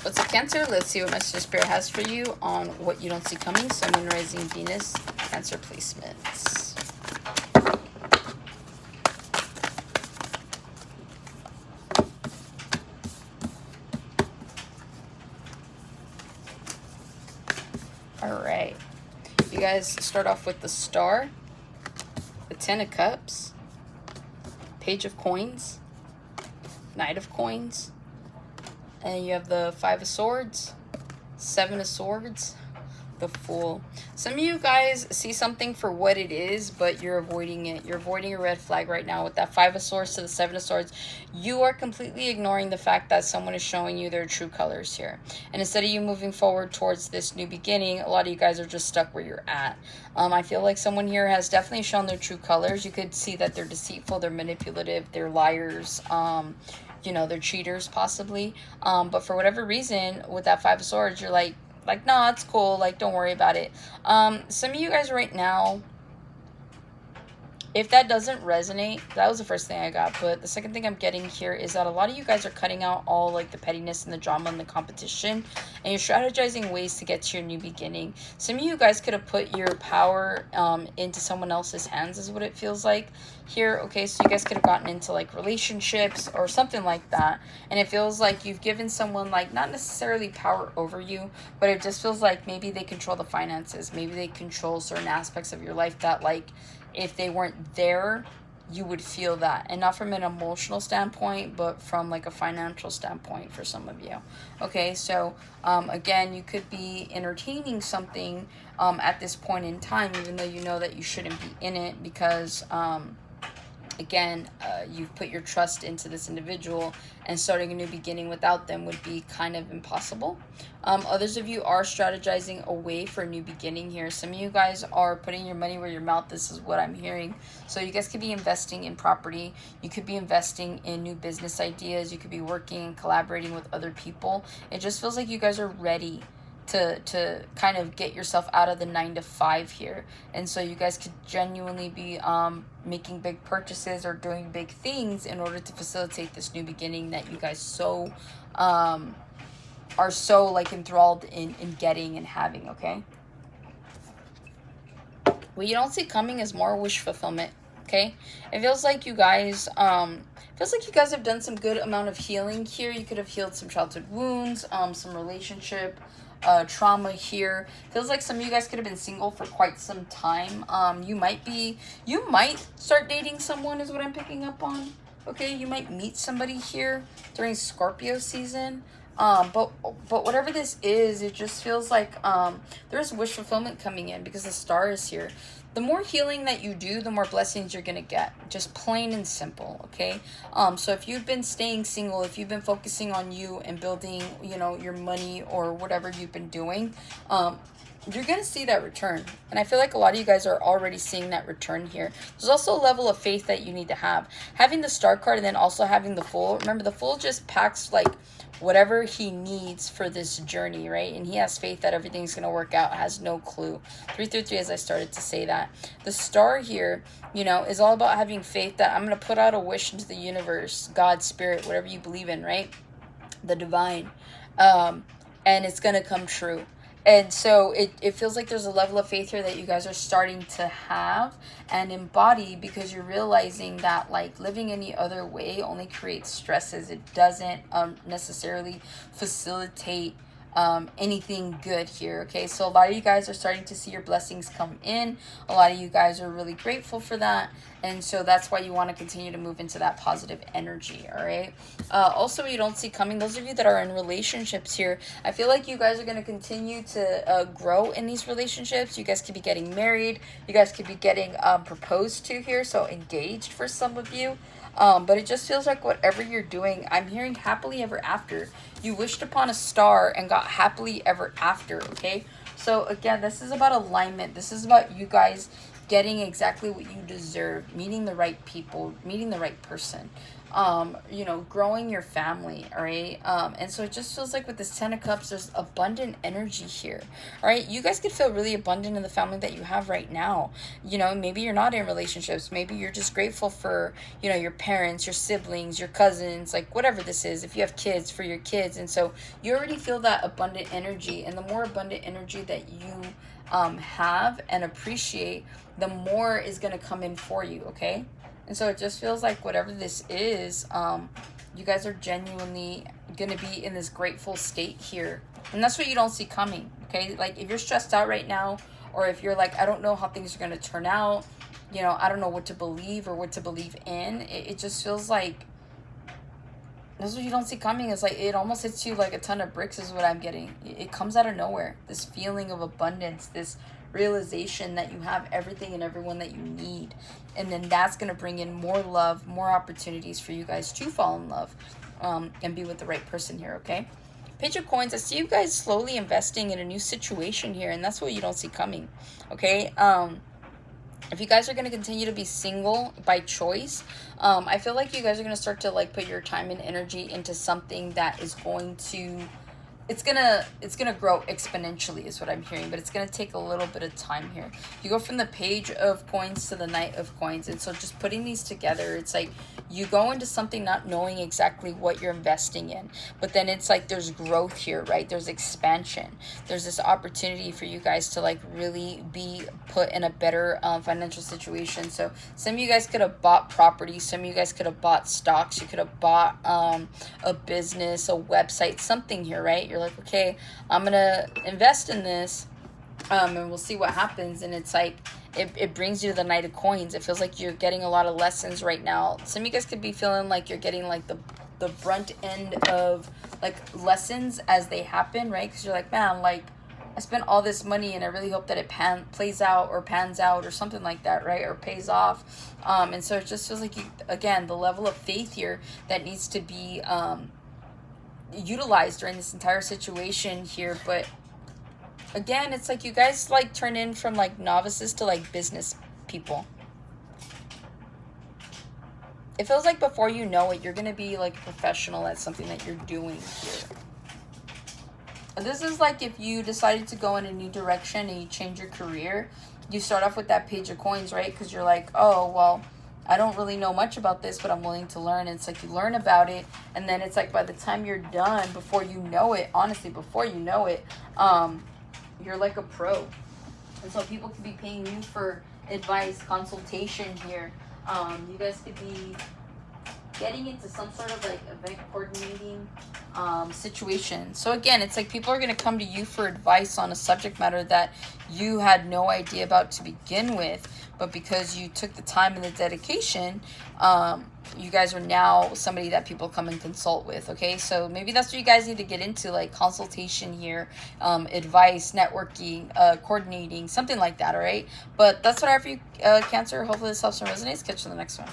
What's a Cancer? Let's see what Message Spirit has for you on what you don't see coming. Sun, Moon, Rising, Venus, Cancer placements. All right. You guys start off with the Star, the Ten of Cups, Page of Coins, Knight of Coins, and you have the Five of Swords, Seven of Swords, the Fool. Some of you guys see something for what it is, but you're avoiding it. You're avoiding a red flag right now with that Five of Swords to the Seven of Swords. You are completely ignoring the fact that someone is showing you their true colors here. And instead of you moving forward towards this new beginning, a lot of you guys are just stuck where you're at. I feel like someone here has definitely shown their true colors. You could see that they're deceitful, they're manipulative, they're liars, you know, they're cheaters possibly. But for whatever reason, with that Five of Swords, you're like, nah, it's cool. Like, don't worry about it. Some of you guys right now, if that doesn't resonate, that was the first thing I got. But the second thing I'm getting here is that a lot of you guys are cutting out all like the pettiness and the drama and the competition. And you're strategizing ways to get to your new beginning. Some of you guys could have put your power into someone else's hands is what it feels like here. Okay, so you guys could have gotten into like relationships or something like that. And it feels like you've given someone like not necessarily power over you, but it just feels like maybe they control the finances. Maybe they control certain aspects of your life that like, if they weren't there, you would feel that. And not from an emotional standpoint, but from like a financial standpoint for some of you. Okay, so again, you could be entertaining something at this point in time, even though you know that you shouldn't be in it because again, you've put your trust into this individual, and starting a new beginning without them would be kind of impossible. Others of you are strategizing a way for a new beginning here. Some of you guys are putting your money where your mouth is what I'm hearing. So you guys could be investing in property. You could be investing in new business ideas. You could be working and collaborating with other people. It just feels like you guys are ready to kind of get yourself out of the 9 to 5 here. And so you guys could genuinely be making big purchases or doing big things in order to facilitate this new beginning that you guys so are so like enthralled in getting and having. Okay, what you don't see coming is more wish fulfillment. Okay, it feels like you guys have done some good amount of healing here. You could have healed some childhood wounds, some relationship trauma here. Feels like some of you guys could have been single for quite some time. You might start dating someone is what I'm picking up on. Okay, you might meet somebody here during Scorpio season. But whatever this is, it just feels like there's wish fulfillment coming in because the Star is here. The more healing that you do, the more blessings you're going to get. Just plain and simple, okay? So if you've been staying single, if you've been focusing on you and building, you know, your money or whatever you've been doing, you're going to see that return. And I feel like a lot of you guys are already seeing that return here. There's also a level of faith that you need to have. Having the Star card and then also having the Fool. Remember, the Fool just packs like whatever he needs for this journey, right? And he has faith that everything's going to work out, has no clue. 333, as I started to say that. The Star here, you know, is all about having faith that I'm going to put out a wish into the universe, God, Spirit, whatever you believe in, right? The divine. And it's going to come true. And so it feels like there's a level of faith here that you guys are starting to have and embody, because you're realizing that like living any other way only creates stresses. It doesn't necessarily facilitate anything good here. Okay, so a lot of you guys are starting to see your blessings come in. A lot of you guys are really grateful for that, and so that's why you want to continue to move into that positive energy. All right, also, you don't see coming, those of you that are in relationships here, I feel like you guys are going to continue to grow in these relationships. You guys could be getting married, you guys could be getting proposed to here, so engaged for some of you. But it just feels like whatever you're doing, I'm hearing happily ever after. You wished upon a star and got happily ever after, okay? So again, this is about alignment. This is about you guys getting exactly what you deserve, meeting the right people, meeting the right person. you know, growing your family, all right? And so it just feels like with this Ten of Cups, there's abundant energy here, all right? You guys could feel really abundant in the family that you have right now. You know, maybe you're not in relationships. Maybe you're just grateful for, you know, your parents, your siblings, your cousins, like whatever this is. If you have kids, for your kids. And so you already feel that abundant energy. And the more abundant energy that you have and appreciate, the more is going to come in for you, okay? And so it just feels like whatever this is, you guys are genuinely going to be in this grateful state here. And that's what you don't see coming, okay? Like if you're stressed out right now, or if you're like, I don't know how things are going to turn out, you know, I don't know what to believe or what to believe in, it just feels like that's what you don't see coming. Is like it almost hits you like a ton of bricks is what I'm getting. It comes out of nowhere. This feeling of abundance, this realization that you have everything and everyone that you need. And then that's going to bring in more love, more opportunities for you guys to fall in love and be with the right person here, okay? Page of Coins, I see you guys slowly investing in a new situation here, and that's what you don't see coming, okay? If you guys are going to continue to be single by choice, I feel like you guys are going to start to like put your time and energy into something that is going to, it's gonna grow exponentially is what I'm hearing, but it's gonna take a little bit of time here. You go from the Page of Coins to the Knight of Coins, and so just putting these together, it's like you go into something not knowing exactly what you're investing in, but then it's like there's growth here, right? There's expansion. There's this opportunity for you guys to like really be put in a better financial situation. So some of you guys could have bought property, some of you guys could have bought stocks, you could have bought a business, a website, something here, right? You're like, okay, I'm gonna invest in this, and we'll see what happens. And it's like it brings you to the Knight of Coins. It feels like you're getting a lot of lessons right now. Some of you guys could be feeling like you're getting like the brunt end of like lessons as they happen, right? Because you're like, man, like I spent all this money and I really hope that it pans out or something like that, right? Or pays off. And so it just feels like you, again, the level of faith here that needs to be utilized during this entire situation here. But again, it's like you guys like turn in from like novices to like business people. It feels like before you know it, you're gonna be like a professional at something that you're doing here. And this is like if you decided to go in a new direction and you change your career, you start off with that Page of Coins, right? Because you're like, oh well, I don't really know much about this, but I'm willing to learn. And it's like you learn about it, and then it's like by the time you're done, before you know it, honestly, before you know it, you're like a pro. And so people could be paying you for advice, consultation here. You guys could be getting into some sort of like event coordinating situation. So again, it's like people are going to come to you for advice on a subject matter that you had no idea about to begin with, but because you took the time and the dedication, you guys are now somebody that people come and consult with, okay? So maybe that's what you guys need to get into, like consultation here, advice, networking, coordinating, something like that, all right? But that's what I have for you, Cancer. Hopefully this helps and resonates. Catch you in the next one.